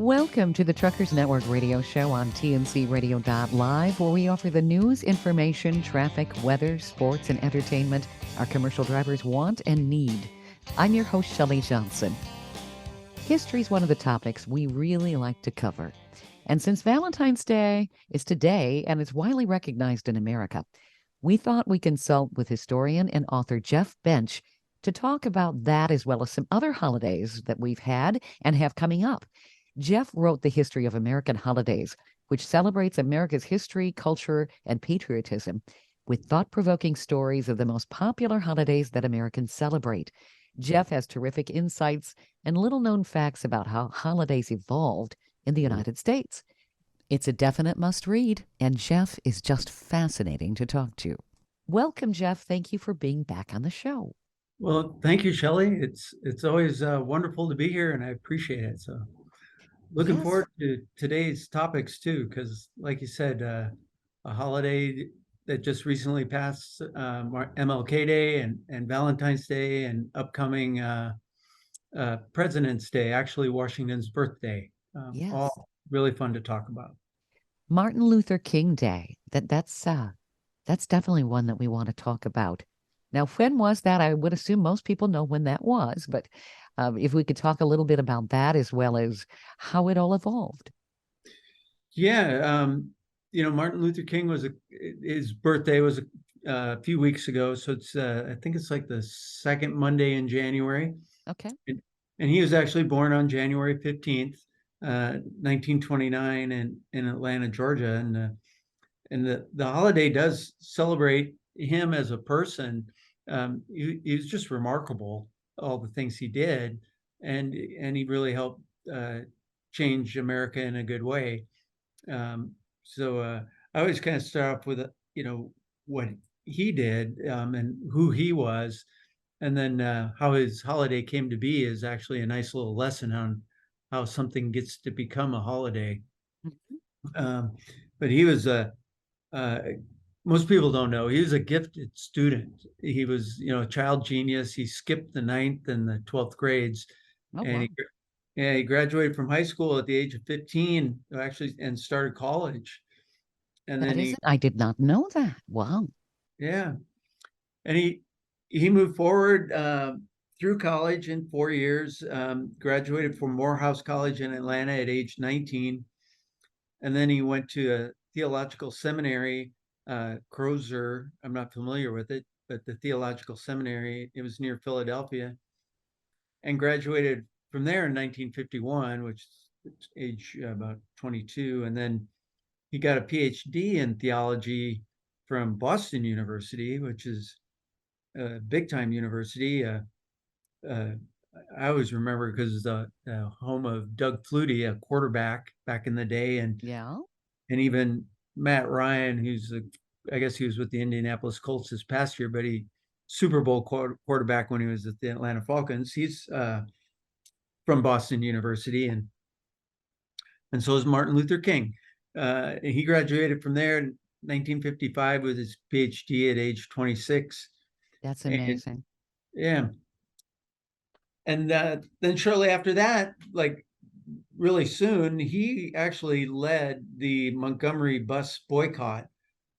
Welcome to the Truckers Network radio show on TNCRadio.live, where we offer the news, information, traffic, weather, sports, and entertainment our commercial drivers want and need. I'm your host, Shelley Johnson. History is one of the topics we really like to cover. And since Valentine's Day is today and is widely recognized in America, we thought we'd consult with historian and author Jeff Bench to talk about that as well as some other holidays that we've had and have coming up. Jeff wrote The History of American Holidays, which celebrates America's history, culture, and patriotism with thought-provoking stories of the most popular holidays that Americans celebrate. Jeff has terrific insights and little-known facts about how holidays evolved in the United States. It's a definite must-read, and Jeff is just fascinating to talk to. Welcome, Jeff. Thank you for being back on the show. Well, thank you, Shelley. It's always wonderful to be here, and I appreciate it. So looking Yes. forward to today's topics too, because like you said, a holiday that just recently passed, MLK Day and Valentine's Day and upcoming President's Day, actually Washington's birthday. Yes. All really fun to talk about. Martin Luther King Day. That's definitely one that we want to talk about. Now, when was that? I would assume most people know when that was, but if we could talk a little bit about that as well as how it all evolved. Yeah, Martin Luther King his birthday was a few weeks ago, so it's I think it's like the second Monday in January. Okay. And he was actually born on January 15th, 1929 in Atlanta, Georgia. And the holiday does celebrate him as a person. He was just remarkable, all the things he did, and he really helped change America in a good way. So I always kind of start off with what he did and who he was, and then how his holiday came to be is actually a nice little lesson on how something gets to become a holiday. But he was most people don't know, he was a gifted student. He was, a child genius. He skipped the 9th and the 12th grades. Oh, And wow. he graduated from high school at the age of 15, actually, and started college. And That then isn't, I did not know that. Wow. yeah, and he moved forward through college in 4 years. Graduated from Morehouse College in Atlanta at age 19, and then he went to a theological seminary, Crozer. I'm not familiar with it, but the theological seminary. It was near Philadelphia, and graduated from there in 1951, which is age about 22, and then he got a PhD in theology from Boston University, which is a big time university. I always remember because the home of Doug Flutie, a quarterback back in the day, and Yeah. even Matt Ryan, I guess he was with the Indianapolis Colts this past year, but he Super Bowl quarterback when he was at the Atlanta Falcons. He's from Boston University, and so is Martin Luther King. He graduated from there in 1955 with his PhD at age 26. That's And amazing. yeah. And then shortly after that, like really soon, he actually led the Montgomery bus boycott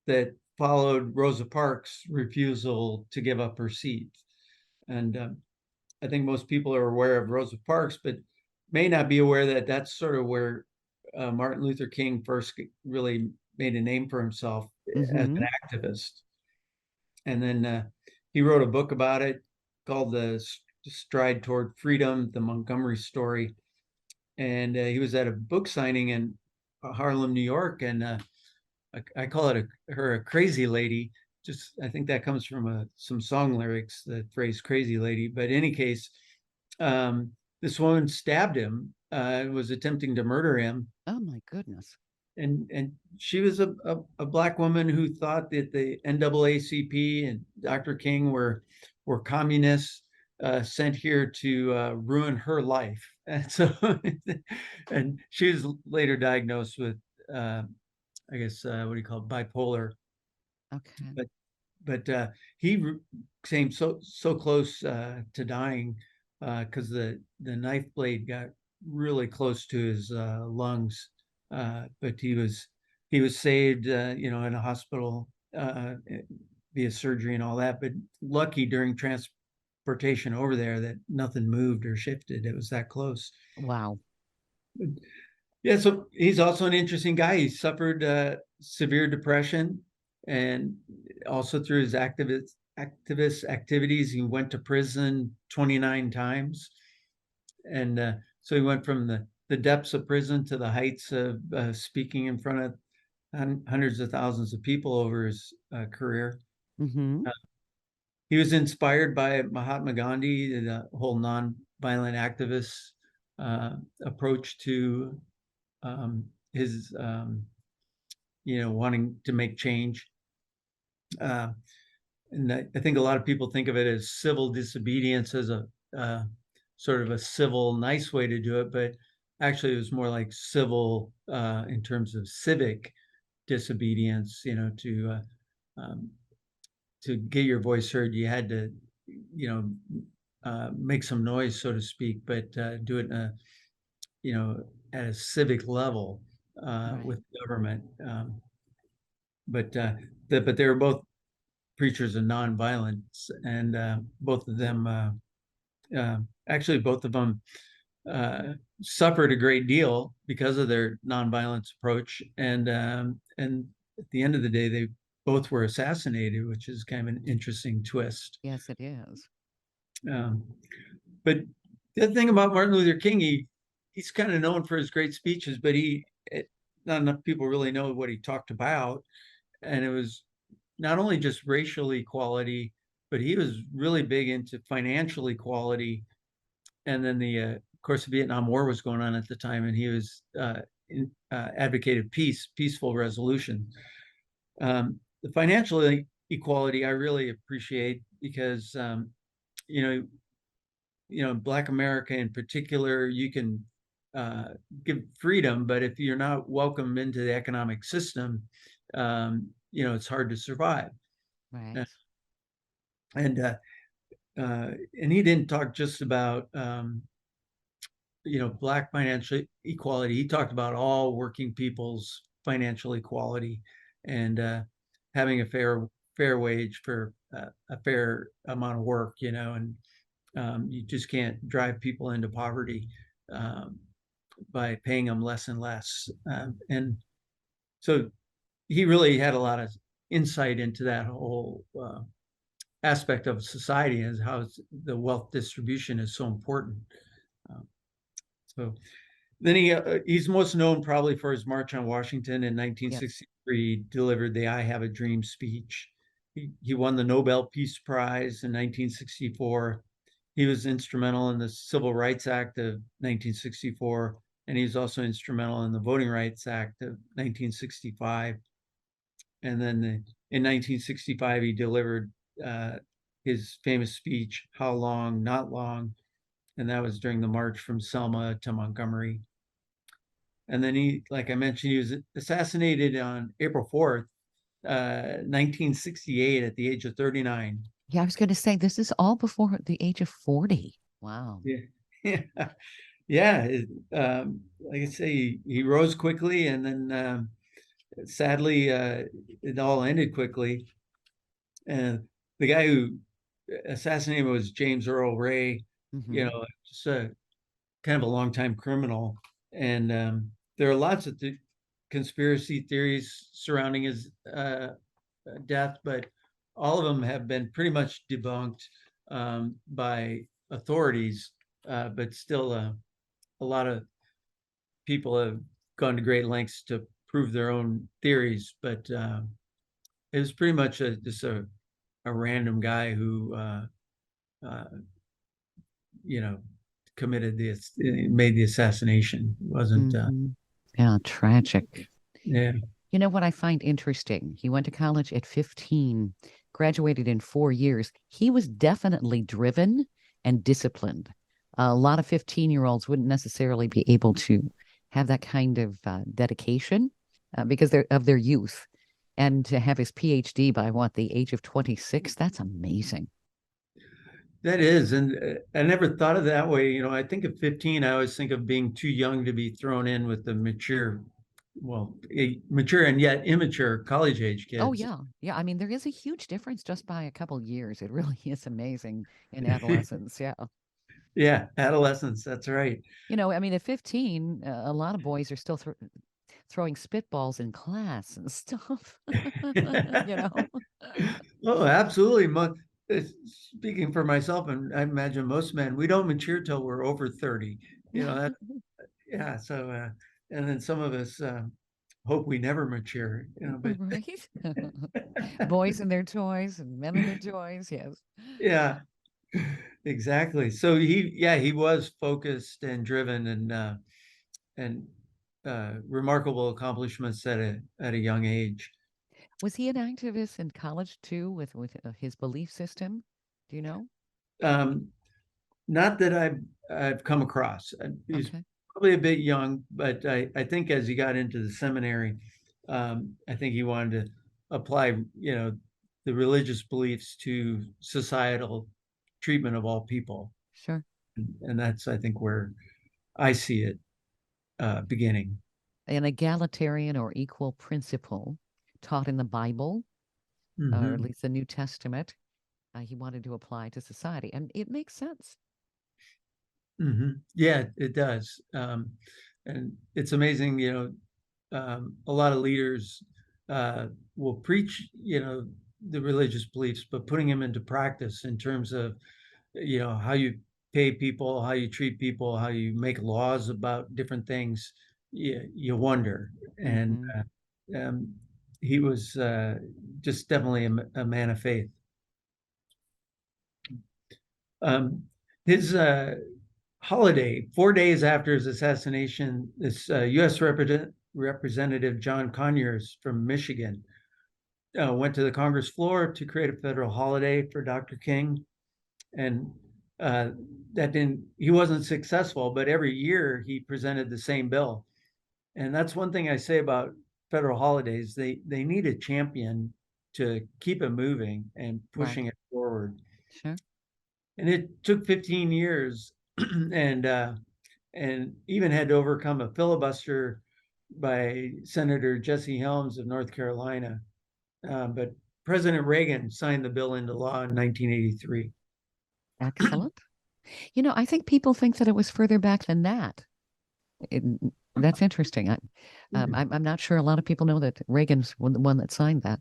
that followed Rosa Parks' refusal to give up her seat. And I think most people are aware of Rosa Parks, but may not be aware that that's sort of where Martin Luther King first really made a name for himself as an activist. And then he wrote a book about it called The Stride Toward Freedom, the Montgomery Story. And he was at a book signing in Harlem, New York. And I call her a crazy lady. Just, I think that comes from some song lyrics, the phrase crazy lady. But in any case, this woman stabbed him, was attempting to murder him. Oh, my goodness. And she was a black woman who thought that the NAACP and Dr. King were communists sent here to ruin her life. And so, and she was later diagnosed with, I guess, what do you call it, bipolar. Okay. But he came so close to dying because the knife blade got really close to his lungs, but he was saved, you know, in a hospital via surgery and all that. But lucky during transportation over there that nothing moved or shifted. It was that close. Wow. Yeah, so he's also an interesting guy. He suffered severe depression, and also through his activist activities, he went to prison 29 times. And so he went from the depths of prison to the heights of speaking in front of hundreds of thousands of people over his career. Mm-hmm. Uh, he was inspired by Mahatma Gandhi, the whole nonviolent activist approach to his, you know, wanting to make change. Uh, and I think a lot of people think of it as civil disobedience as a sort of a civil, nice way to do it, but actually it was more like civil in terms of civic disobedience. You know, um, to get your voice heard, you had to, you know, make some noise, so to speak, but do it in a, you know, at a civic level Right. with government. But but they were both preachers of nonviolence, and both of them actually both of them uh, suffered a great deal because of their nonviolence approach, and at the end of the day, they both were assassinated, which is kind of an interesting twist. Yes, it is. Um, but the other thing about Martin Luther King, he's kind of known for his great speeches, but not enough people really know what he talked about, and it was not only just racial equality, but he was really big into financial equality. And then of course, the Vietnam War was going on at the time, and he was advocated peaceful resolution. The financial equality I really appreciate because you know, Black America in particular, you can uh, give freedom, but if you're not welcome into the economic system, you know, it's hard to survive. Uh, Right. and and he didn't talk just about you know, Black financial equality. He talked about all working people's financial equality, and having a fair wage for a fair amount of work. You know, and you just can't drive people into poverty um, by paying them less and less. And so he really had a lot of insight into that whole aspect of society, as how the wealth distribution is so important. Um, so then he's most known probably for his March on Washington in Yes. 1963. Delivered the "I Have a Dream" speech. He won the Nobel Peace Prize in 1964. He was instrumental in the Civil Rights Act of 1964, and he was also instrumental in the Voting Rights Act of 1965. And then in 1965, he delivered uh, his famous speech, "How Long, Not Long," and that was during the march from Selma to Montgomery. And then he, like I mentioned, he was assassinated on April 4th, 1968, at the age of 39. Yeah, I was going to say this is all before the age of 40. Wow. Yeah, yeah, yeah. Like I say, he rose quickly, and then sadly, it all ended quickly. And the guy who assassinated him was James Earl Ray. You Mm-hmm. know, just a kind of a longtime criminal. And there are lots of conspiracy theories surrounding his death, but all of them have been pretty much debunked by authorities. But still, a lot of people have gone to great lengths to prove their own theories. But it was pretty much just a random guy who, uh, you know, committed this, made the assassination. It wasn't, Mm-hmm. Yeah, tragic. yeah. You know what I find interesting? He went to college at 15, graduated in 4 years. He was definitely driven and disciplined. A lot of 15-year-olds wouldn't necessarily be able to have that kind of dedication because they're of their youth. And to have his PhD by what, the age of 26, that's amazing. That is, and I never thought of it that way. I think of 15, I always think of being too young to be thrown in with the mature, well, mature and yet immature college age Oh, kids. yeah. Yeah, I mean, there is a huge difference just by a couple years. It really is amazing in adolescence, yeah. Yeah, adolescence, that's right. I mean, at 15, a lot of boys are still throwing spitballs in class and stuff, you know? Oh, absolutely. Speaking for myself, and I imagine most men, we don't mature till we're over 30. That, yeah. So, and then some of us hope we never mature, but Right? Boys and their toys and men and their toys, yes. yeah, exactly. So he was focused and driven and remarkable accomplishments at a young age. Was he an activist in college too with his belief system? Do you know? Um, Not that I've come across. He's Okay, probably a bit young, but I think as he got into the seminary, I think he wanted to apply, the religious beliefs to societal treatment of all people, sure. and that's I think where I see it beginning. An egalitarian or equal principle taught in the Bible, or at Hmm. least the New Testament, he wanted to apply to society. And it makes sense. Hmm. Yeah, it does, and it's amazing. A lot of leaders will preach, the religious beliefs, but putting them into practice in terms of, how you pay people, how you treat people, how you make laws about different things, you wonder. And Hmm. he was just definitely a man of faith. Um, his holiday, 4 days after his assassination, this U.S. Representative John Conyers from Michigan went to the Congress floor to create a federal holiday for Dr. King, and uh, that didn't. He wasn't successful, but every year he presented the same bill, and that's one thing I say about federal holidays. They need a champion to keep it moving and Right. pushing it forward. Sure. And it took 15 years, and even had to overcome a filibuster by Senator Jesse Helms of North Carolina. But President Reagan signed the bill into law in 1983. Excellent. I think people think that it was further back than that. It, that's interesting. I'm not sure a lot of people know that Reagan's the one that signed that.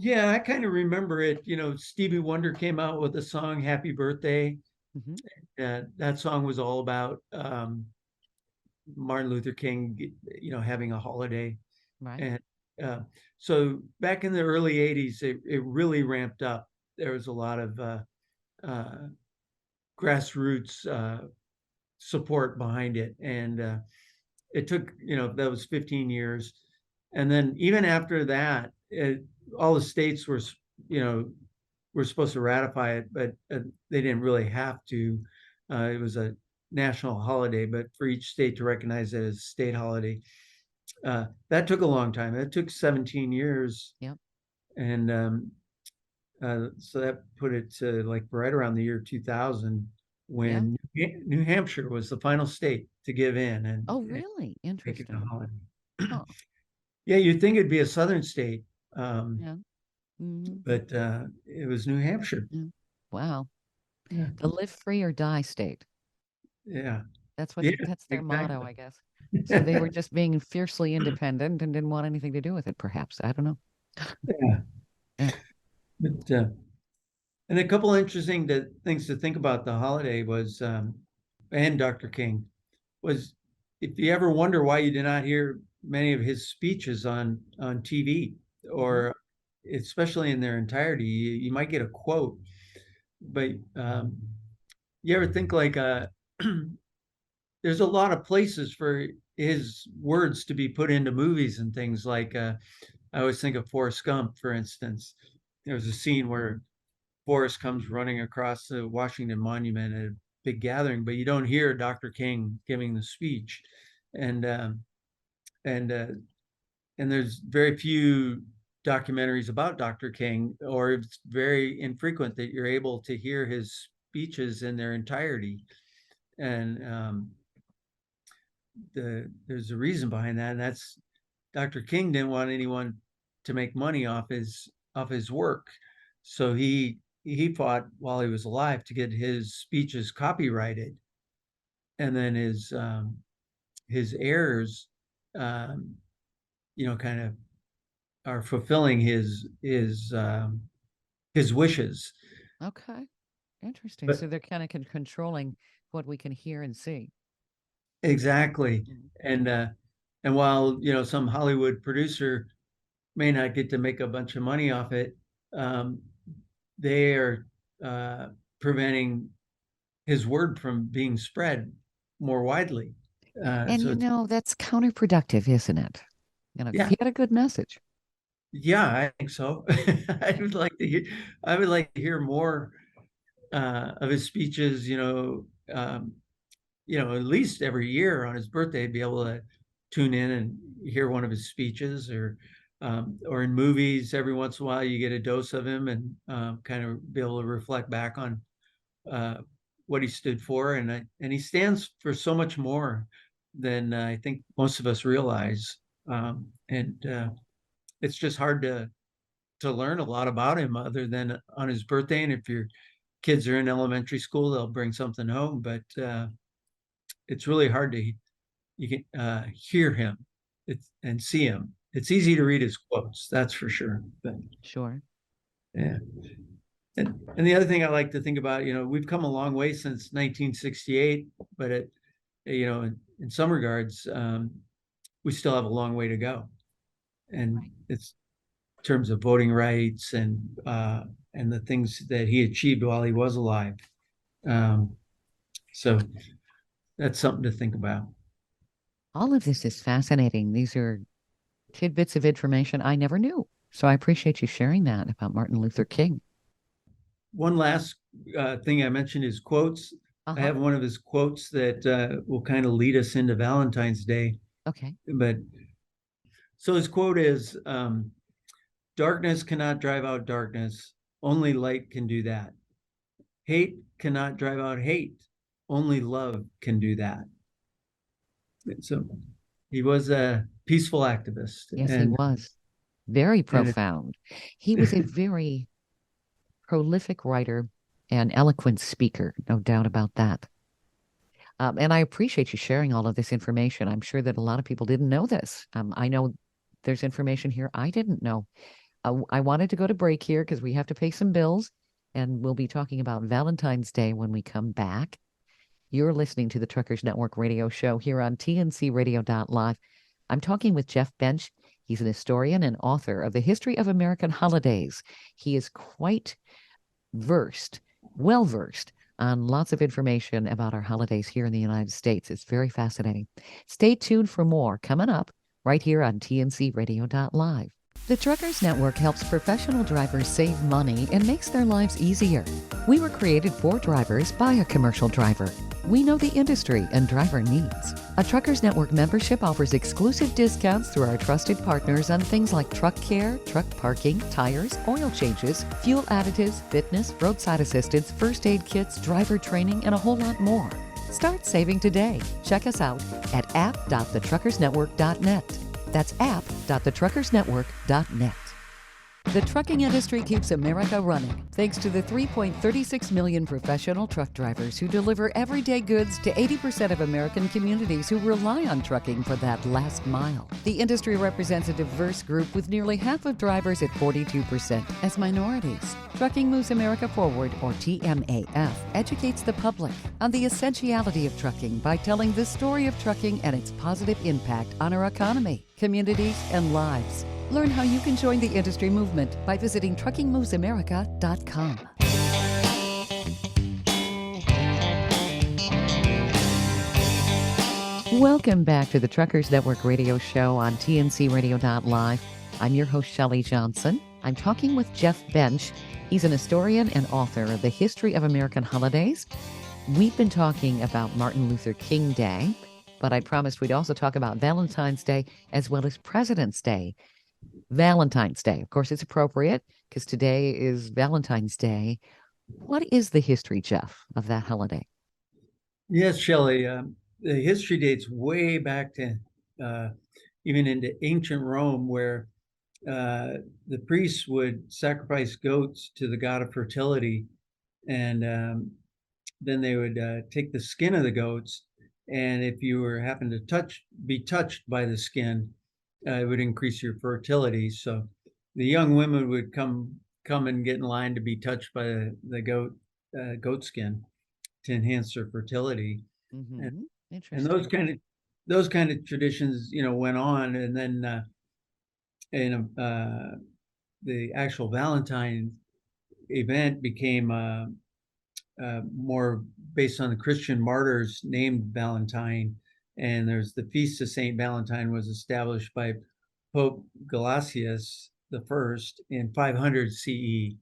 Yeah, I kind of remember it. Stevie Wonder came out with a song, Happy Birthday. Hmm. That song was all about Martin Luther King, having a holiday. Right. And uh, so back in the early 80s, it really ramped up. There was a lot of uh, grassroots support behind it. And it took, that was 15 years. And then even after that, all the states you know, were supposed to ratify it, but they didn't really have to. It was a national holiday, but for each state to recognize it as a state holiday, that took a long time. It took 17 years. Yep. And so that put it to like right around the year 2000 Yeah. when New Hampshire was the final state to give in Oh, and really? make it a Interesting. holiday. Huh. Yeah, you'd think it'd be a southern state, Yeah. Hmm. but it was New Hampshire. Yeah. Wow. Yeah, The live free or die state. yeah, That's yeah, that's their motto, exactly. I guess. So they were just being fiercely independent and didn't want anything to do with it, perhaps. I don't know. Yeah, Yeah. but and a couple interesting things to think about the holiday was, and Dr. King was, if you ever wonder why you did not hear many of his speeches on TV, Hmm. or especially in their entirety, you might get a quote, but you ever think like there's a lot of places for his words to be put into movies and things like I always think of Forrest Gump, for instance. There's a scene where Forrest comes running across the Washington Monument at a big gathering, but you don't hear Dr. King giving the speech, and and uh, and there's very few documentaries about Dr. King, or it's very infrequent that you're able to hear his speeches in their entirety. And there's a reason behind that, and that's Dr. King didn't want anyone to make money off his work, so he fought while he was alive to get his speeches copyrighted, and then his heirs, kind of are fulfilling his wishes. Okay. Interesting. But So they're kind of controlling what we can hear and see. exactly, Mm. and while some Hollywood producer may not get to make a bunch of money off it, um, they are preventing his word from being spread more widely. And So that's counterproductive, isn't it? yeah, He had a good message. yeah, I think so. I would like to hear more of his speeches. At least every year on his birthday, be able to tune in and hear one of his speeches, or in movies every once in a while you get a dose of him, and kind of be able to reflect back on uh, what he stood for, and he stands for so much more than I think most of us realize, and it's just hard to learn a lot about him other than on his birthday. And if your kids are in elementary school, they'll bring something home, but it's really hard to you can hear him and see him. It's easy to read his quotes, that's for sure. But Sure. yeah, and the other thing I like to think about, we've come a long way since 1968, but in some regards, we still have a long way to go, and Right. it's in terms of voting rights and the things that he achieved while he was alive. Um, so that's something to think about. All of this is fascinating. These are tidbits of information I never knew. So I appreciate you sharing that about Martin Luther King. One last thing I mentioned is quotes. I Uh-huh. have one of his quotes that will kind of lead us into Valentine's Day. Okay. But so his quote is, darkness cannot drive out darkness. Only light can do that. Hate cannot drive out hate. Only love can do that. So he was a peaceful activist, Yes, he was. Very and profound. He was a very prolific writer and eloquent speaker, no doubt about that. And I appreciate you sharing all of this information. I'm sure that a lot of people didn't know this. I know there's information here I didn't know. I wanted to go to break here because we have to pay some bills, and we'll be talking about Valentine's Day when we come back. You're listening to the Truckers Network radio show here on TNCRadio.live. I'm talking with Jeff Bench. He's an historian and author of the history of American holidays. He is quite well versed on lots of information about our holidays here in the United States. It's very fascinating. Stay tuned for more coming up right here on TNCRadio.live. The Truckers Network helps professional drivers save money and makes their lives easier. We were created for drivers by a commercial driver. We know the industry and driver needs. A Truckers Network membership offers exclusive discounts through our trusted partners on things like truck care, truck parking, tires, oil changes, fuel additives, fitness, roadside assistance, first aid kits, driver training, and a whole lot more. Start saving today. Check us out at app.thetruckersnetwork.net. That's app.thetruckersnetwork.net. The trucking industry keeps America running thanks to the 3.36 million professional truck drivers who deliver everyday goods to 80% of American communities who rely on trucking for that last mile. The industry represents a diverse group with nearly half of drivers at 42% as minorities. Trucking Moves America Forward, or TMAF, educates the public on the essentiality of trucking by telling the story of trucking and its positive impact on our economy, communities, and lives. Learn how you can join the industry movement by visiting truckingmovesamerica.com. Welcome back to the Truckers Network radio show on TNCRadio.live. I'm your host, Shelley Johnson. I'm talking with Jeff Bench. He's an historian and author of the history of American holidays. We've been talking about Martin Luther King Day, but I promised we'd also talk about Valentine's Day as well as President's Day. Valentine's Day, of course, it's appropriate because today is Valentine's Day. What is the history, Jeff, of that holiday? Yes, Shelley. The history dates way back to uh, even into ancient Rome, where the priests would sacrifice goats to the god of fertility, and then they would take the skin of the goats, and if you were happened to be touched by the skin, it would increase your fertility. So the young women would come and get in line to be touched by the goat skin to enhance their fertility. And, Hmm. and Interesting. those kind of traditions, went on, and then in the actual Valentine event became more based on the Christian martyrs named Valentine. And there's the Feast of Saint Valentine was established by Pope Gelasius the First in 500 CE.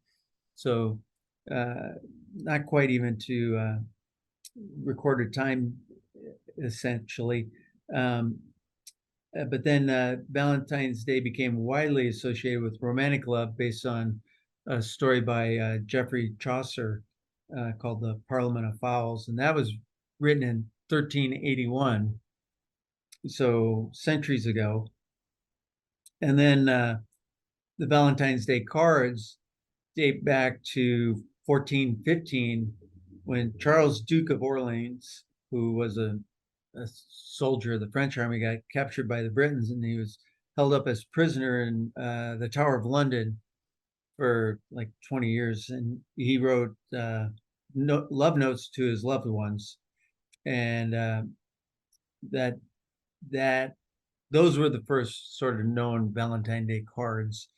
So uh, not quite even to recorded time, essentially. Um, but then Valentine's Day became widely associated with romantic love based on a story by Geoffrey Chaucer called The Parliament of Fowls. And that was written in 1381, so centuries ago. And then the Valentine's Day cards date back to 1415 when Charles, Duke of Orleans, who was a soldier of the French army, got captured by the Britons, and he was held up as prisoner in the Tower of London for like 20 years. And he wrote love notes to his loved ones, and that that those were the first sort of known Valentine Day cards.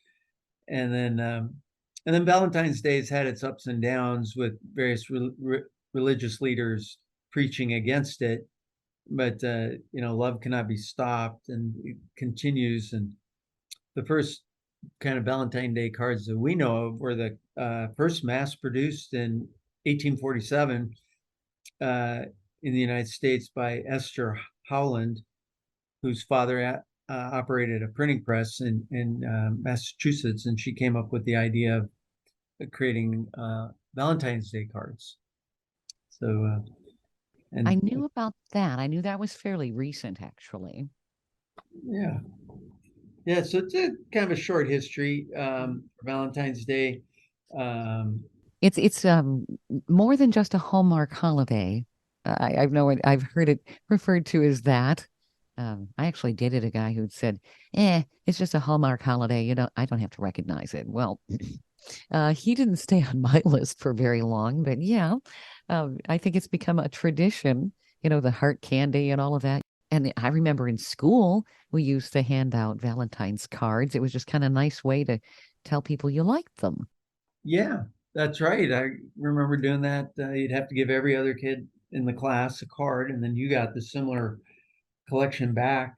And then Valentine's Day has had its ups and downs with various religious leaders preaching against it, but love cannot be stopped, and it continues. And the first kind of Valentine Day cards that we know of were the first mass produced in 1847 uh, in the United States by Esther Howland, whose father operated a printing press in Massachusetts, and she came up with the idea of creating Valentine's Day cards. So, I and knew about that. I knew that was fairly recent, actually. yeah, yeah. So it's a kind of a short history for Valentine's Day. Um, It's more than just a Hallmark holiday. I've know it. I've heard it referred to as that. I actually dated a guy who'd said, it's just a Hallmark holiday. I don't have to recognize it." Well, he didn't stay on my list for very long, but yeah, I think it's become a tradition. The heart candy and all of that. And I remember in school we used to hand out Valentine's cards. It was just kind of a nice way to tell people you liked them. yeah, that's right. I remember doing that. You'd have to give every other kid in the class a card, and then you got the similar collection back.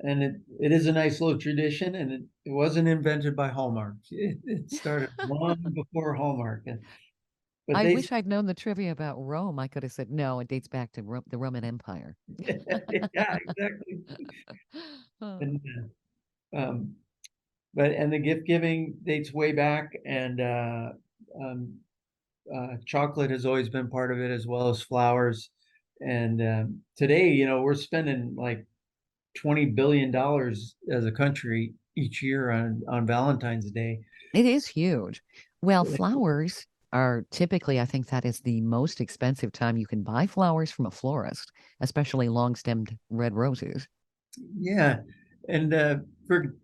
And it is a nice little tradition, and it wasn't invented by Hallmark. It started long before Hallmark. But I they, wish I'd known the trivia about Rome. I could have said, no, it dates back to the Roman Empire. yeah, exactly. Oh. And um, and the gift giving dates way back, and um, chocolate has always been part of it, as well as flowers. And today, we're spending like $20 billion as a country each year on Valentine's Day. It is huge. Well, flowers are typically, I think that is the most expensive time you can buy flowers from a florist, especially long-stemmed red roses. Yeah, and for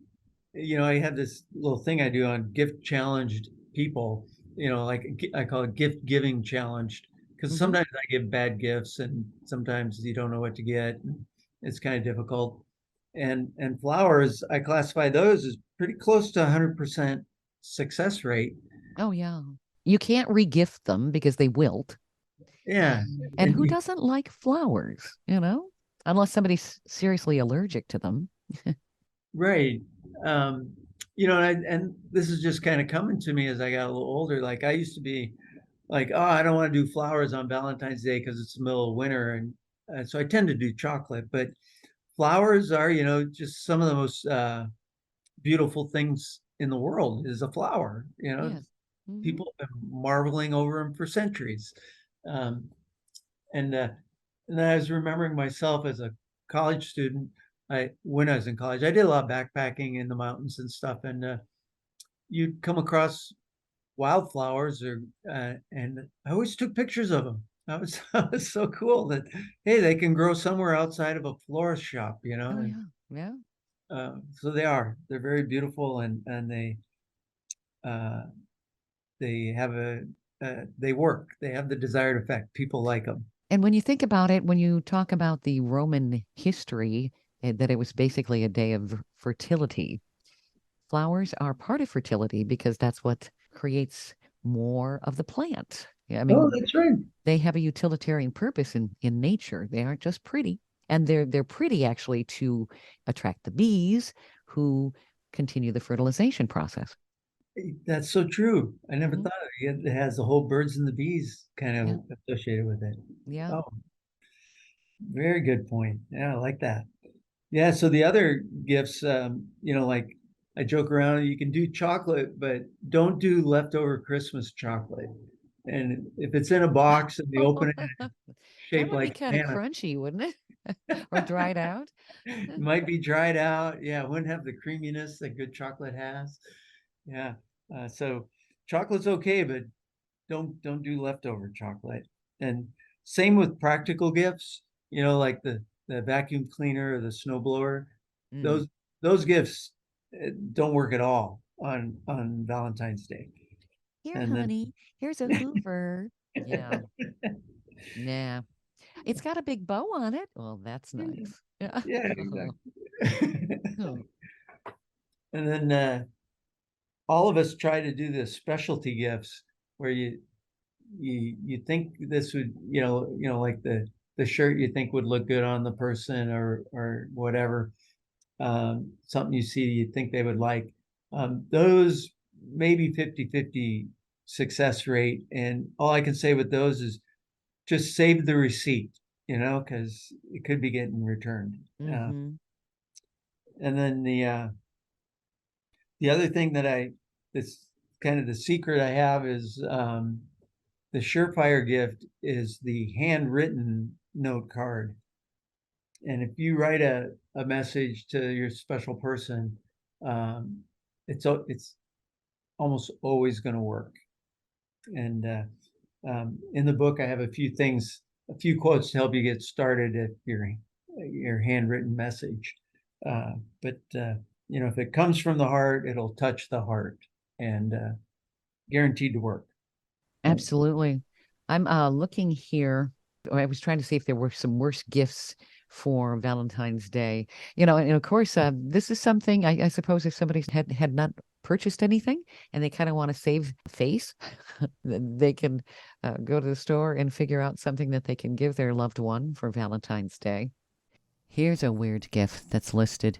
I have this little thing I do on gift challenged people. Like I call it gift giving challenged, because Hmm. sometimes I give bad gifts, and sometimes you don't know what to get. It's kind of difficult. And flowers, I classify those as pretty close to 100% success rate. Oh, yeah. You can't regift them because they wilt. Yeah, And and who doesn't like flowers? Unless somebody's seriously allergic to them. right. Um, and this is just kind of coming to me as I got a little older. Like I used to be like, oh, I don't want to do flowers on Valentine's Day because it's the middle of winter, and so I tend to do chocolate. But flowers are, just some of the most beautiful things in the world is a flower. Yes. Hmm. people have been marveling over them for centuries. Um, and and then I was remembering myself as a college student. When I was in college, I did a lot of backpacking in the mountains and stuff, and you'd come across wildflowers, and I always took pictures of them. That was so cool that hey, they can grow somewhere outside of a florist shop, Oh and yeah, yeah. so they're very beautiful, and uh, they have they work. They have the desired effect. People like them. And when you think about it, when you talk about the Roman history, that it was basically a day of fertility, flowers are part of fertility because that's what creates more of the plant. Yeah, I Oh, mean, that's right. they have a utilitarian purpose in nature. They aren't just pretty, and they're pretty actually to attract the bees who continue the fertilization process. That's so true. I never Mhm. thought of it. It has the whole birds and the bees kind Yeah, of associated with it. yeah. Oh, very good point. Yeah, I like that. Yeah, so the other gifts, like I joke around, you can do chocolate, but don't do leftover Christmas chocolate. And if it's in a box and they open it That shaped would be like kind a of banana, crunchy, wouldn't it? Or dried out. it might be dried out. Yeah, it wouldn't have the creaminess that good chocolate has. Yeah. So chocolate's okay, but don't do leftover chocolate. And same with practical gifts, like the vacuum cleaner or the snowblower. Mm. Those those gifts don't work at all on Valentine's Day. Here, And then honey, here's a Hoover. Yeah, nah. It's got a big bow on it. Well, that's nice. Yeah. yeah, exactly. Hmm. And then all of us try to do the specialty gifts where you think this would like the shirt you think would look good on the person or whatever, something you see you think they would like, those maybe 50-50 success rate, and all I can say with those is just save the receipt, because it could be getting returned. Mm-hmm. And then the other thing that's kind of the secret I have is, the surefire gift is the handwritten note card. And if you write a message to your special person, um, it's almost always going to work. And in the book, I have a few quotes to help you get started at your handwritten message. But if it comes from the heart, it'll touch the heart, and guaranteed to work. So, Absolutely. I'm looking here. I was trying to see if there were some worse gifts for Valentine's Day. And of course, this is something I suppose if somebody had not purchased anything and they kind of want to save face, then they can go to the store and figure out something that they can give their loved one for Valentine's Day. Here's a weird gift that's listed.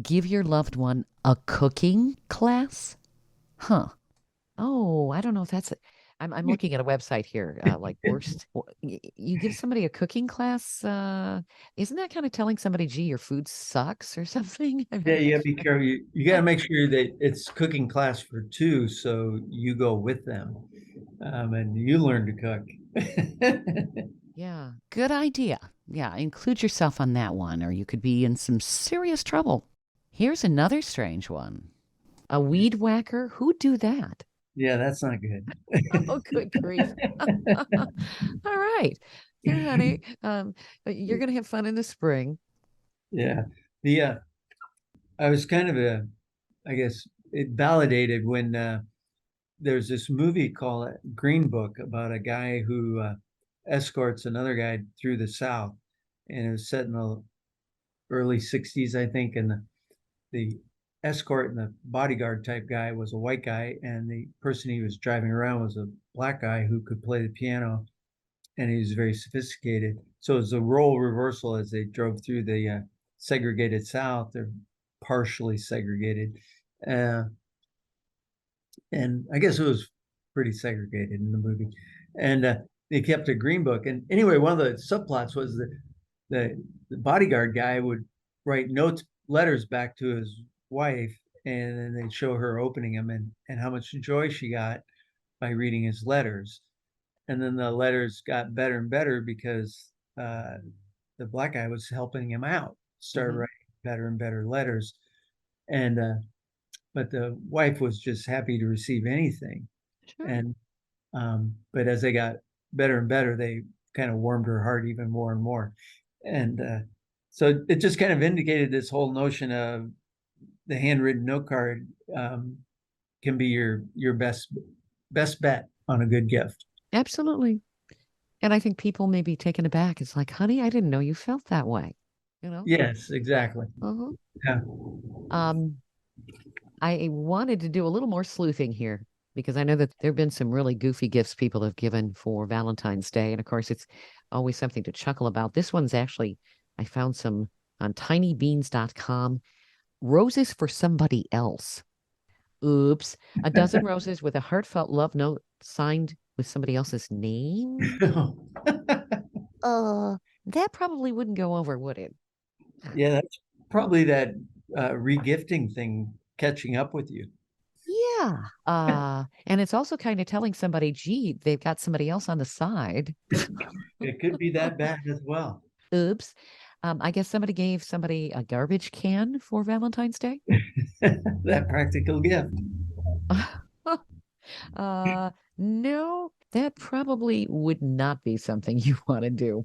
Give your loved one a cooking class? Huh. Oh, I don't know if that's I'm looking at a website here, like worst. You give somebody a cooking class, isn't that kind of telling somebody, gee, your food sucks or something? yeah, you gotta be careful. You gotta make sure that it's cooking class for two, so you go with them, and you learn to cook. Yeah, good idea. Yeah, include yourself on that one, or you could be in some serious trouble. Here's another strange one. A weed whacker? Who'd do that? Yeah, that's not good. Oh, good grief. All right. Here, honey, you're gonna have fun in the spring. Yeah, the I was kind of I guess it validated when there's this movie called Green Book about a guy who escorts another guy through the South, and it was set in the early '60s, I think, and the escort and the bodyguard type guy was a white guy, and the person he was driving around was a black guy who could play the piano, and he was very sophisticated. So it was a role reversal as they drove through the segregated South. They're partially segregated, uh, and I guess it was pretty segregated in the movie. And they kept a green book. And anyway, one of the subplots was that the bodyguard guy would write notes, letters back to his wife, and then they'd show her opening them and how much joy she got. by reading his letters. And then the letters got better and better because the black guy was helping him out, started writing better and better letters. And but the wife was just happy to receive anything. Sure. And but as they got better and better, they kind of warmed her heart even more and more. And so it just kind of indicated this whole notion of the handwritten note card can be your best bet on a good gift. Absolutely. And I think people may be taken aback. It's like, honey, I didn't know you felt that way. You know? Yes, exactly. Uh-huh. Yeah. Um, I wanted to do a little more sleuthing here because I know that there have been some really goofy gifts people have given for Valentine's Day. And of course, it's always something to chuckle about. This one's actually, I found some on tinybeans.com. Roses for somebody else. Oops. A dozen roses with a heartfelt love note signed with somebody else's name. That probably wouldn't go over, would it? Yeah, that's probably that regifting thing catching up with you. Yeah. And it's also kind of telling somebody, gee, they've got somebody else on the side. It could be that bad as well. Oops. I guess somebody gave somebody a garbage can for Valentine's Day. That practical gift. No, that probably would not be something you want to do.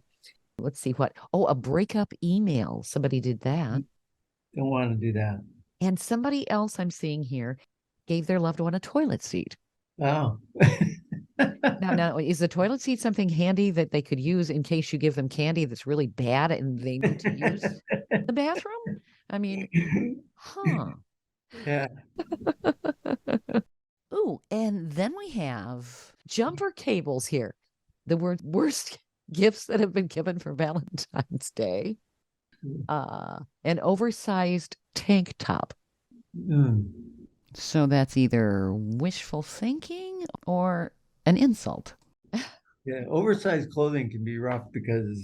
Let's see what. Oh, a breakup email. Somebody did that. Don't want to do that. And somebody else I'm seeing here gave their loved one a toilet seat. Oh. Now, is the toilet seat something handy that they could use in case you give them candy that's really bad and they need to use the bathroom? I mean, huh. Yeah. Ooh, and then we have jumper cables here. The worst gifts that have been given for Valentine's Day. An oversized tank top. Mm. So that's either wishful thinking or an insult. Yeah. Oversized clothing can be rough because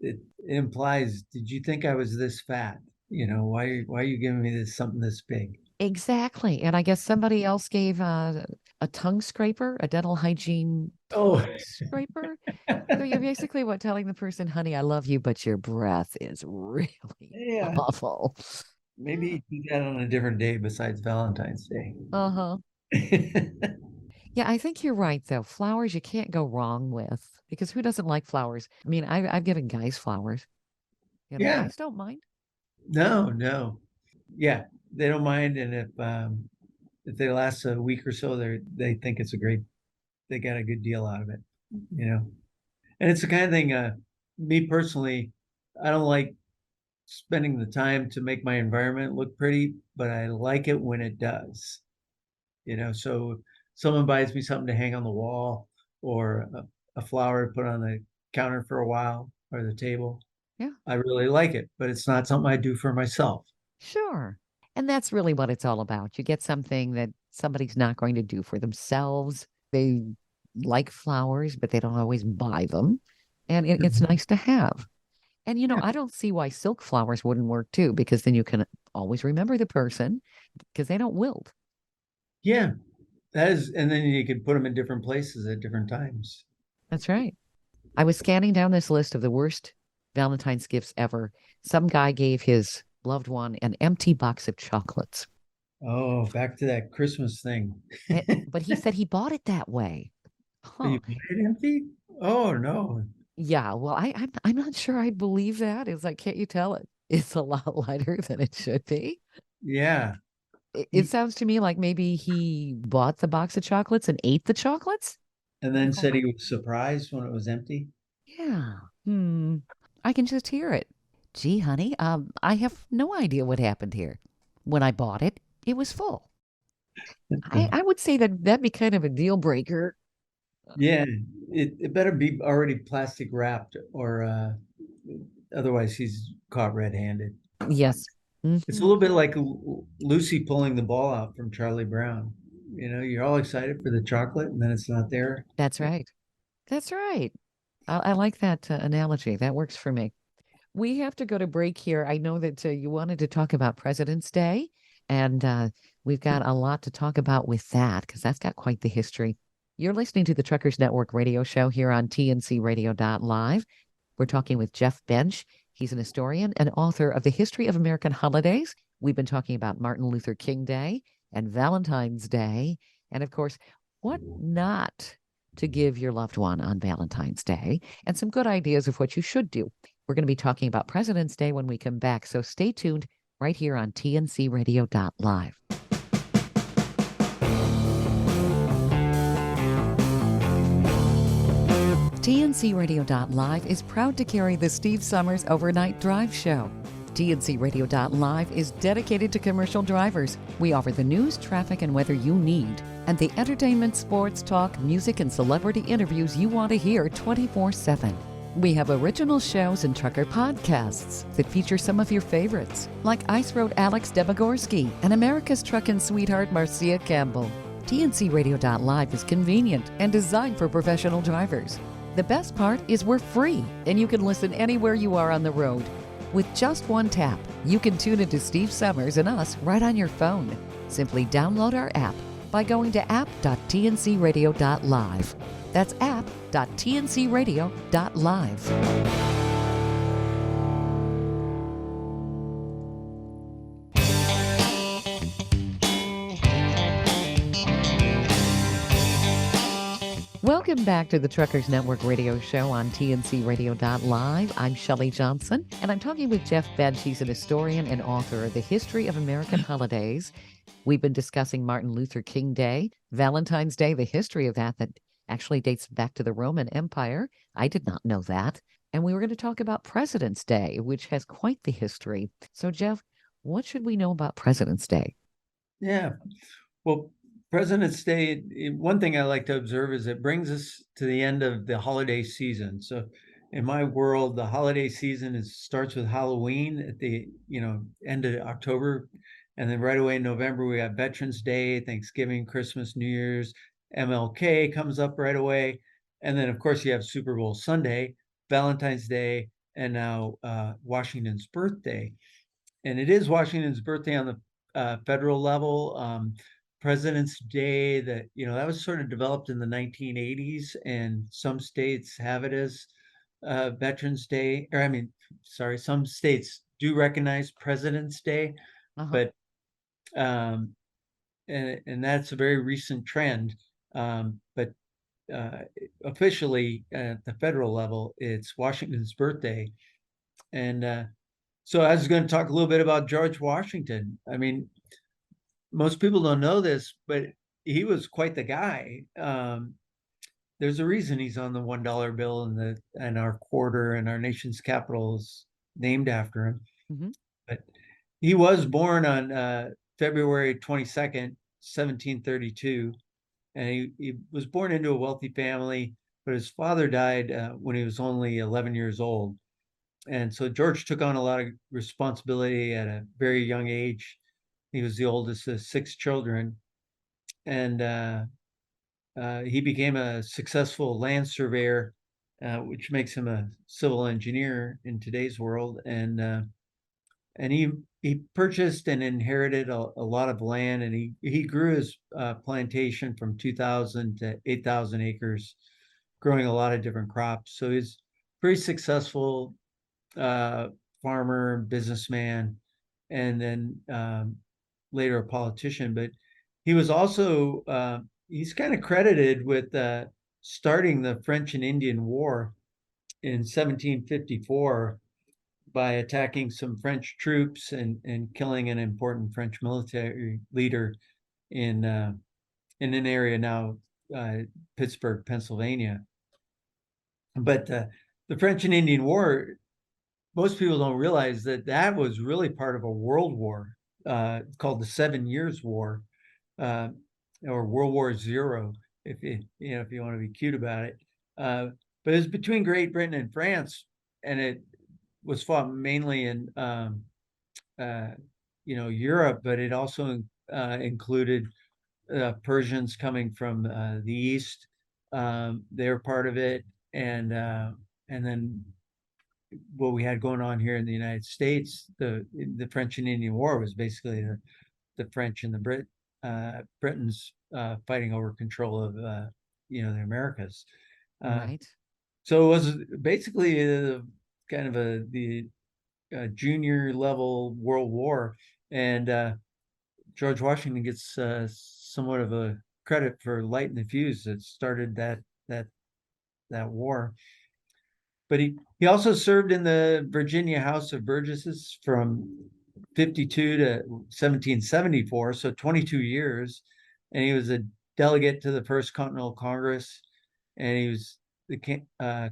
it implies, did you think I was this fat? You know, why are you giving me something this big? Exactly. And I guess somebody else gave a tongue scraper, a dental hygiene Oh, tongue scraper. So you're basically telling the person, honey, I love you, but your breath is really yeah. awful. Maybe do that on a different day besides Valentine's Day. Uh-huh. Yeah, I think you're right, though. Flowers you can't go wrong with because who doesn't like flowers? I mean, I've given guys flowers. Yeah. Guys don't mind. No, no. Yeah, they don't mind, and if they last a week or so, they think it's they got a good deal out of it, you know. And it's the kind of thing. Me personally, I don't like spending the time to make my environment look pretty, but I like it when it does. You know, so if someone buys me something to hang on the wall or a flower to put on the counter for a while or the table, Yeah, I really like it, but it's not something I do for myself. sure. And that's really what it's all about. You get something that somebody's not going to do for themselves. They like flowers, but they don't always buy them. And it's nice to have. And, Yeah. I don't see why silk flowers wouldn't work too, because then you can always remember the person because they don't wilt. Yeah, that is, and then you can put them in different places at different times. That's right. I was scanning down this list of the worst Valentine's gifts ever. Some guy gave his loved one an empty box of chocolates. Oh, back to that Christmas thing. But he said he bought it that way. Are Huh. you buying it empty? Oh no. Yeah. Well, I'm not sure I believe that. It's like, can't you tell it? It's a lot lighter than it should be. Yeah. It sounds to me like maybe he bought the box of chocolates and ate the chocolates. And then said he was surprised when it was empty. Yeah. I can just hear it. Gee, honey, I have no idea what happened here. When I bought it, it was full. I would say that that'd be kind of a deal breaker. Yeah, it better be already plastic wrapped or otherwise he's caught red-handed. Yes. It's a Mhm. little bit like Lucy pulling the ball out from Charlie Brown. You know, you're all excited for the chocolate and then it's not there. That's right. That's right. I like that analogy. That works for me. We have to go to break here. I know that you wanted to talk about President's Day, and we've got a lot to talk about with that because that's got quite the history. You're listening to the Truckers Network radio show here on tncradio.live. We're talking with Jeff Bench. He's an historian and author of The History of American Holidays. We've been talking about Martin Luther King Day and Valentine's Day, and of course, what not to give your loved one on Valentine's Day, and some good ideas of what you should do. We're going to be talking about President's Day when we come back, so stay tuned right here on tncradio.live. TNCRadio.live is proud to carry the Steve Summers Overnight Drive Show. TNCRadio.live is dedicated to commercial drivers. We offer the news, traffic, and weather you need, and the entertainment, sports, talk, music, and celebrity interviews you want to hear 24/7. We have original shows and trucker podcasts that feature some of your favorites, like Ice Road Alex Debogorski and America's Truckin' Sweetheart Marcia Campbell. TNCRadio.live is convenient and designed for professional drivers. The best part is we're free, and you can listen anywhere you are on the road. With just one tap, you can tune into Steve Summers and us right on your phone. Simply download our app by going to app.tncradio.live. That's app.tncradio.live. Welcome back to the Truckers Network radio show on tncradio.live. I'm Shelley Johnson, and I'm talking with Jeff Bench. He's an historian and author of The History of American Holidays. We've been discussing Martin Luther King Day, Valentine's Day, the history of that actually dates back to the Roman Empire. I did not know that. And we were going to talk about President's Day, which has quite the history. So, Jeff, what should we know about President's Day? Yeah, well, President's Day, one thing I like to observe is it brings us to the end of the holiday season. So in my world, the holiday season starts with Halloween at the end of October. And then right away in November, we have Veterans Day, Thanksgiving, Christmas, New Year's, MLK comes up right away. And then, of course, you have Super Bowl Sunday, Valentine's Day, and now Washington's birthday. And it is Washington's birthday on the federal level. President's Day, that was sort of developed in the 1980s, and some states have it as Veterans Day. Some states do recognize President's Day, but and that's a very recent trend. But officially at the federal level, it's Washington's birthday, and so I was going to talk a little bit about George Washington. I mean, most people don't know this, but he was quite the guy. There's a reason he's on the $1 bill, and our quarter and our nation's capital is named after him. Mm-hmm. But he was born on February 22nd, 1732, and he was born into a wealthy family, but his father died when he was only 11 years old. And so George took on a lot of responsibility at a very young age. He was the oldest of 6 children, and he became a successful land surveyor, which makes him a civil engineer in today's world. And he purchased and inherited a lot of land, and he grew his plantation from 2,000 to 8,000 acres, growing a lot of different crops. So he's pretty successful farmer, businessman, and then later a politician. But he was also he's kind of credited with starting the French and Indian War in 1754 by attacking some French troops and killing an important French military leader in an area now Pittsburgh, Pennsylvania. But the French and Indian War, most people don't realize that was really part of a world war called the 7 Years' War, or World War Zero, if you want to be cute about it. But it was between Great Britain and France, and it was fought mainly in Europe, but it also included Persians coming from the east. They were part of it, and then what we had going on here in the United States, the French and Indian War was basically the French and the Britons fighting over control of the Americas. Right. So it was basically kind of the junior level World War, and George Washington gets somewhat of a credit for lighting the fuse that started that that war. But he also served in the Virginia House of Burgesses from 52 to 1774, so 22 years, and he was a delegate to the First Continental Congress, and he was the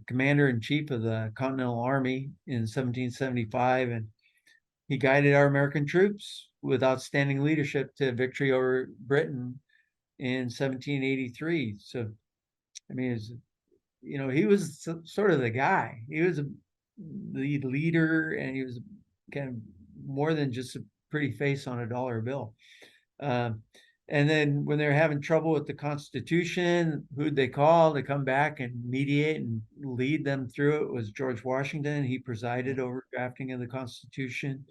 commander in chief of the Continental Army in 1775, and he guided our American troops with outstanding leadership to victory over Britain in 1783. So, I mean, he was sort of the guy. He was the leader, and he was kind of more than just a pretty face on a dollar bill. Um, and then when they're having trouble with the Constitution, who'd they call to come back and mediate and lead them through it was George Washington. He presided over drafting of the Constitution.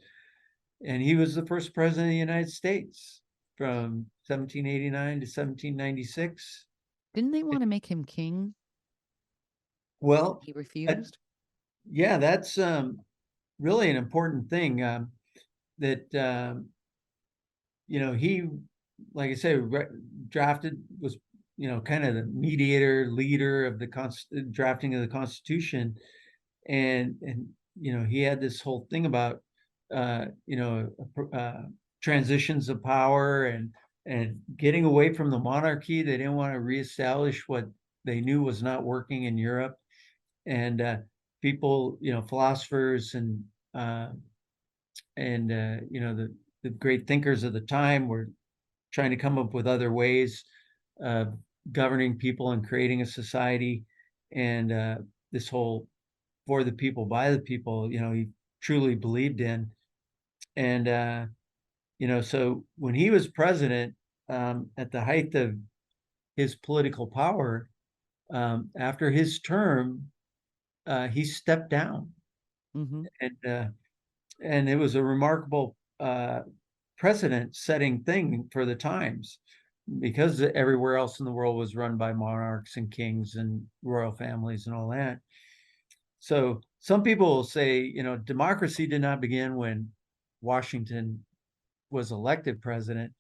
And he was the first president of the United States from 1789 to 1796. Didn't they want to make him king? Well, He that, refused? yeah, that's really an important thing that he, like I said, drafted was kind of the mediator leader of the drafting of the Constitution, and he had this whole thing about uh, you know transitions of power and getting away from the monarchy. They didn't want to reestablish what they knew was not working in Europe, and people, philosophers uh, and the great thinkers of the time were trying to come up with other ways of governing people and creating a society, and this whole for the people by the people, he truly believed in. And so when he was president, at the height of his political power, after his term, he stepped down, Mm-hmm. and it was a remarkable precedent-setting thing for the times, because everywhere else in the world was run by monarchs and kings and royal families and all that. So some people will say, democracy did not begin when Washington was elected president.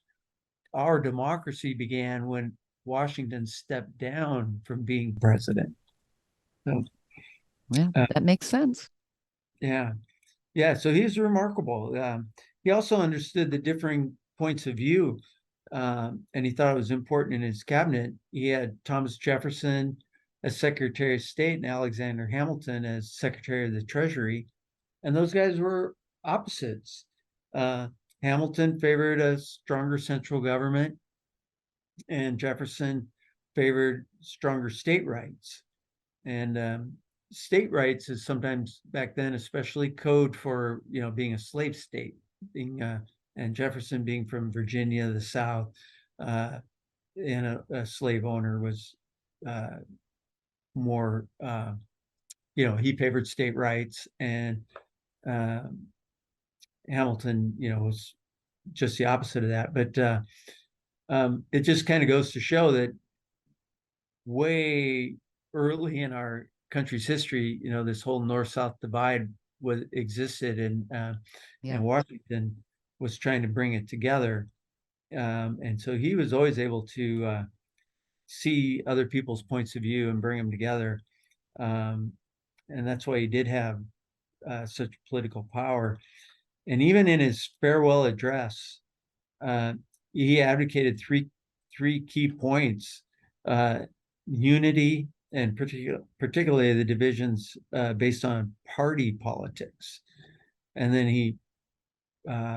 Our democracy began when Washington stepped down from being president. So, Well, uh, that makes sense. yeah, yeah. So he's remarkable. He also understood the differing points of view, and he thought it was important in his cabinet. He had Thomas Jefferson as Secretary of State and Alexander Hamilton as Secretary of the Treasury, and those guys were opposites. Uh, Hamilton favored a stronger central government, and Jefferson favored stronger state rights. And state rights is sometimes back then, especially code for being a slave state, being and Jefferson being from Virginia, the South, and a slave owner was more. He favored state rights, and um, Hamilton, was just the opposite of that. But it just kind of goes to show that way early in our country's history, this whole north-south divide was existed, Yeah. and Washington was trying to bring it together. And so he was always able to see other people's points of view and bring them together. Um, and that's why he did have such political power. And even in his farewell address, uh, he advocated three key points: uh, unity, and particularly the divisions based on party politics. And then he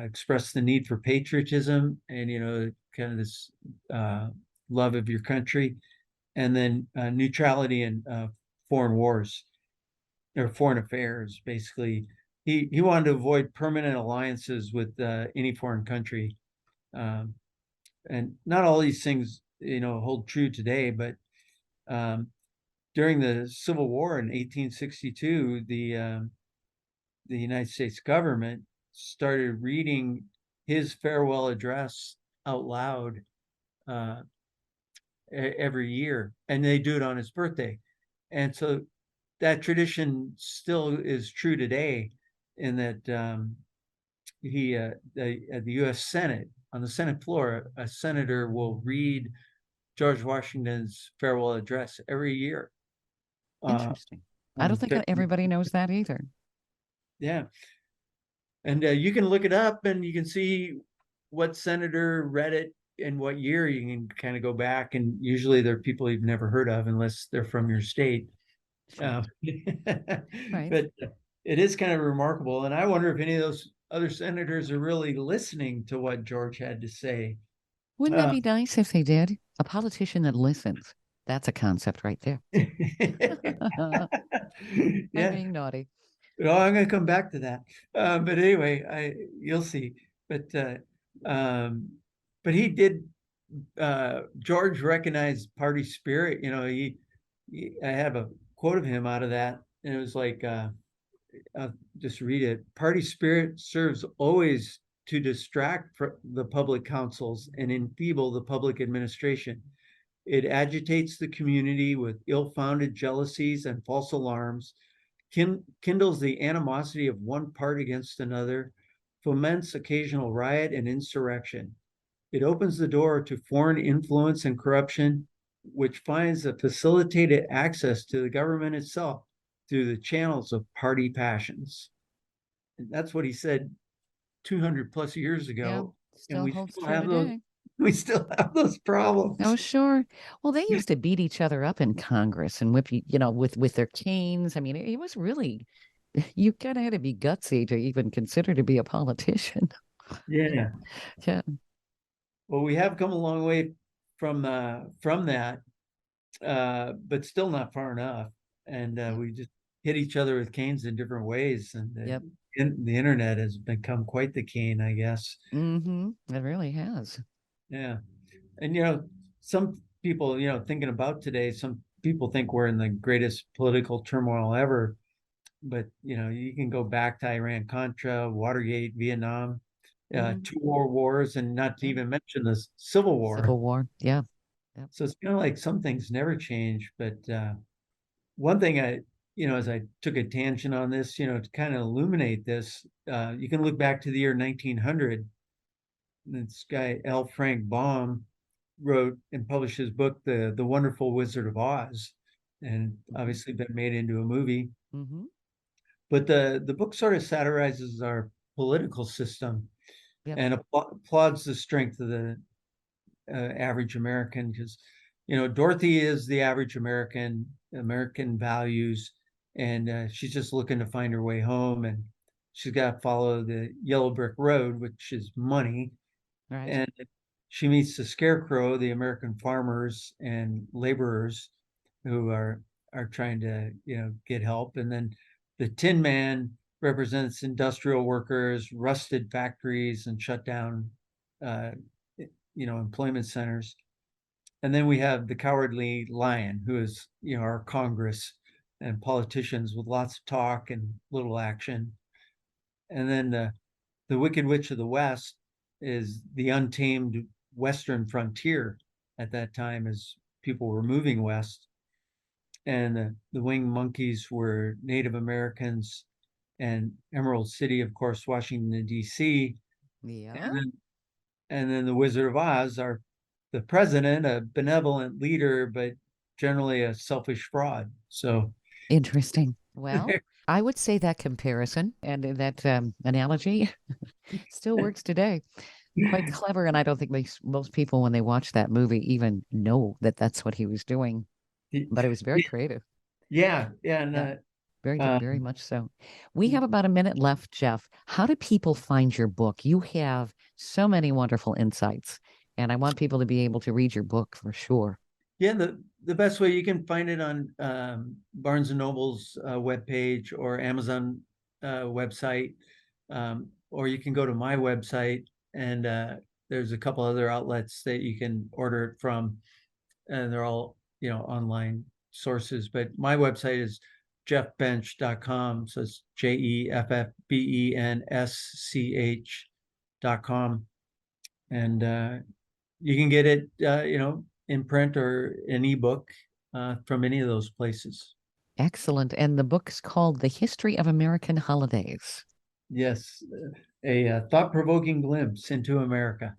expressed the need for patriotism, and kind of this love of your country, and then neutrality in foreign wars or foreign affairs. Basically, he wanted to avoid permanent alliances with any foreign country. Um, and not all these things hold true today, but um, during the Civil War in 1862, the United States government started reading his farewell address out loud, uh, every year, and they do it on his birthday. And so that tradition still is true today, in that at the U.S. Senate, on the Senate floor, a senator will read George Washington's farewell address every year. Interesting. I don't On think everybody knows that either. Yeah, and you can look it up, and you can see what senator read it in what year. You can kind of go back, and usually they're people you've never heard of, unless they're from your state. Sure. Right. But it is kind of remarkable, and I wonder if any of those other senators are really listening to what George had to say. Wouldn't that Uh, be nice if they did? A politician that listens. That's a concept right there. I'm yeah, being naughty. well, I'm going to come back to that. But anyway, you'll see. But um, but he did. George recognized party spirit. You know, I have a quote of him out of that, and it was like, I'll just read it. Party spirit serves always to distract the public councils and enfeeble the public administration. It agitates the community with ill-founded jealousies and false alarms, kindles the animosity of one part against another, foments occasional riot and insurrection. It opens the door to foreign influence and corruption, which finds a facilitated access to the government itself through the channels of party passions. And that's what he said 200 plus years Yeah, ago. And still we holds still true have those, today. we still have those Oh, problems. sure. Well, they used to beat each other up in Congress and whip, with their canes. I mean, it was really, you kind of had to be gutsy to even consider to be a politician. Yeah. Yeah. Well, we have come a long way from that, but still not far enough. And Yep. we just hit each other with canes in different ways. And Yep. the internet has become quite the cane, I guess. Mm-hmm. It really has. Yeah. And, some people, thinking about today, some people think we're in the greatest political turmoil ever. But, you can go back to Iran Contra, Watergate, Vietnam, Mm-hmm. two world wars, and not to Yep. even mention the Civil War. Civil War. Yeah. Yep. So it's kind of like some things never change. But one thing as I took a tangent on this, to kind of illuminate this, you can look back to the year 1900. This guy, L. Frank Baum, wrote and published his book, The Wonderful Wizard of Oz, and Mm-hmm. obviously been made into a movie. Mm-hmm. But the book sort of satirizes our political system Yep. and applauds the strength of the average American, because Dorothy is the average American values, and she's just looking to find her way home, and she's got to follow the yellow brick road, which is money. Right. And she meets the scarecrow, the American farmers and laborers who are trying to get help, and then the Tin Man represents industrial workers, rusted factories, and shut down uh, employment centers. And then we have the Cowardly Lion, who is our Congress and politicians with lots of talk and little action. And then the Wicked Witch of the West is the untamed Western frontier at that time, as people were moving west. And the winged monkeys were Native Americans, and Emerald City, of course, Washington, D.C. Yeah. And then the Wizard of Oz are the president, a benevolent leader, but generally a selfish fraud. So, Interesting. Well, I would say that comparison and that analogy still works today. Quite clever. And I don't think most people, when they watch that movie, even know that that's what he was doing. But it was very creative. yeah, yeah, and Yeah. Very um, much so. We have about a minute left, Jeff. How do people find your book? You have so many wonderful insights, and I want people to be able to read your book for sure. yeah, the best way, you can find it on Barnes and Noble's webpage or Amazon website, or you can go to my website, and there's a couple other outlets that you can order it from, and they're all online sources. But my website is jeffbensch.com, so it's JEFFBENSCH.com, and you can get it, in print or an ebook from any of those places. Excellent. And the book's called The History of American Holidays. Yes, a thought-provoking glimpse into America.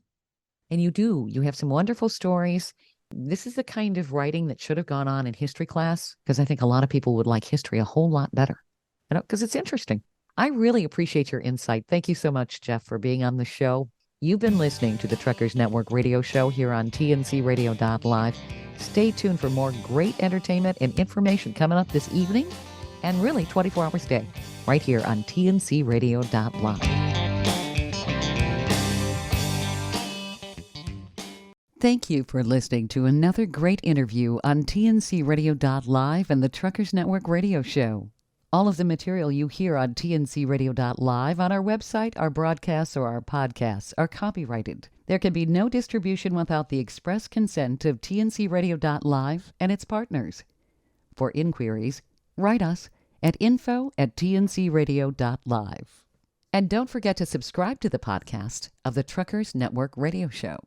And you have some wonderful stories. This is the kind of writing that should have gone on in history class, because I think a lot of people would like history a whole lot better, because it's interesting. I really appreciate your insight. Thank you so much, Jeff, for being on the show. You've been listening to the Truckers Network radio show here on TNCRadio.live. Stay tuned for more great entertainment and information coming up this evening, and really 24 hours a day, right here on TNCRadio.live. Thank you for listening to another great interview on TNCRadio.live and the Truckers Network radio show. All of the material you hear on TNCRadio.live on our website, our broadcasts, or our podcasts are copyrighted. There can be no distribution without the express consent of TNCRadio.live and its partners. For inquiries, write us at info@tncradio.live. And don't forget to subscribe to the podcast of the Truckers Network radio show.